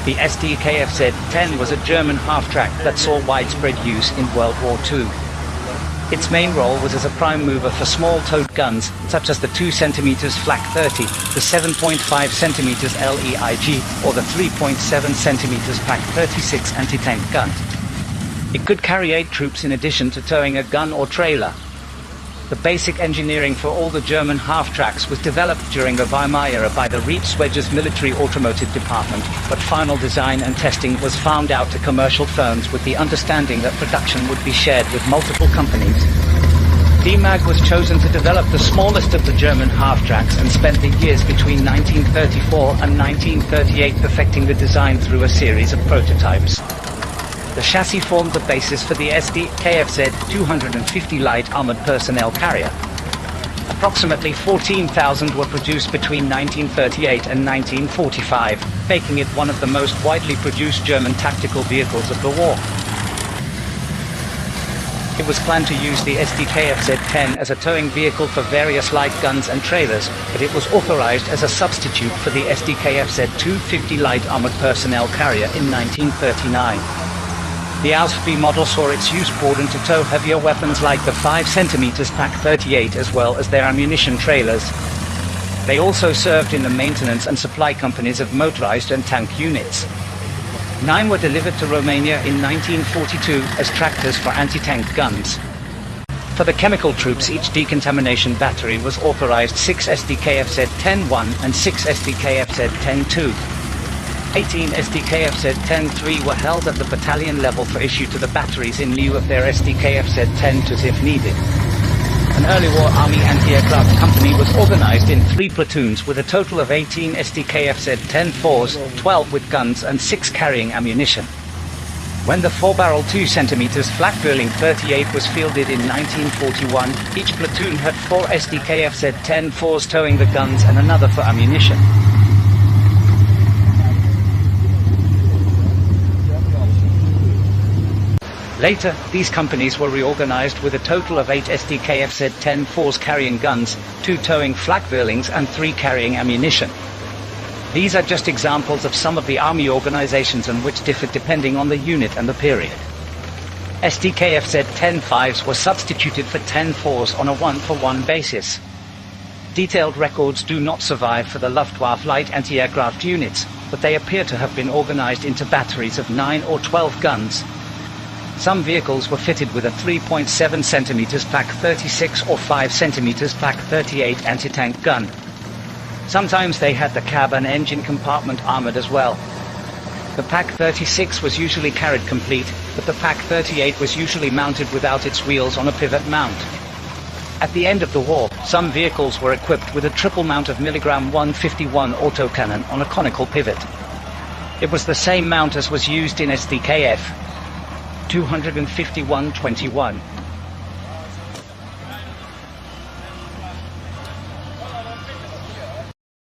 The Sd.Kfz-10 was a German half-track that saw widespread use in World War II. Its main role was as a prime mover for small-towed guns, such as the 2 cm Flak 30, the 7.5 cm leIG, or the 3.7 cm Pak 36 anti-tank gun. It could carry 8 troops in addition to towing a gun or trailer. The basic engineering for all the German half-tracks was developed during the Weimar-era by the Reichswehr's military automotive department, but final design and testing was farmed out to commercial firms with the understanding that production would be shared with multiple companies. Demag was chosen to develop the smallest of the German half-tracks and spent the years between 1934 and 1938 perfecting the design through a series of prototypes. The chassis formed the basis for the Sd.Kfz 250 light armored personnel carrier. Approximately 14,000 were produced between 1938 and 1945, making it one of the most widely produced German tactical vehicles of the war. It was planned to use the Sd.Kfz-10 as a towing vehicle for various light guns and trailers, but it was authorized as a substitute for the Sd.Kfz 250 light armored personnel carrier in 1939. The Ausf model saw its use broadened to tow heavier weapons like the 5 cm Pak 38 as well as their ammunition trailers. They also served in the maintenance and supply companies of motorized and tank units. 9 were delivered to Romania in 1942 as tractors for anti-tank guns. For the chemical troops, each decontamination battery was authorized 6 Sd.Kfz-10-1 and 6 Sd.Kfz-10-2. 18 Sd.Kfz-10-3 were held at the battalion level for issue to the batteries in lieu of their Sd.Kfz-10-2s if needed. An early war Army anti-aircraft company was organized in 3 platoons with a total of 18 Sd.Kfz-10-4s, 12 with guns and 6 carrying ammunition. When the 4-barrel 2 cm Flak 38 was fielded in 1941, each platoon had 4 Sd.Kfz-10-4s towing the guns and another for ammunition. Later, these companies were reorganized with a total of 8 Sd.Kfz-10-4s carrying guns, 2 towing Flak and 3 carrying ammunition. These are just examples of some of the army organizations and which differed depending on the unit and the period. Sd.Kfz-10-5s were substituted for 10-4s on a 1-for-1 basis. Detailed records do not survive for the Luftwaffe light anti-aircraft units, but they appear to have been organized into batteries of 9 or 12 guns. Some vehicles were fitted with a 3.7 cm Pak 36 or 5 cm Pak 38 anti-tank gun. Sometimes they had the cab and engine compartment armored as well. The Pak 36 was usually carried complete, but the Pak 38 was usually mounted without its wheels on a pivot mount. At the end of the war, some vehicles were equipped with a triple mount of milligram 151 autocannon on a conical pivot. It was the same mount as was used in Sd.Kf. 251-21.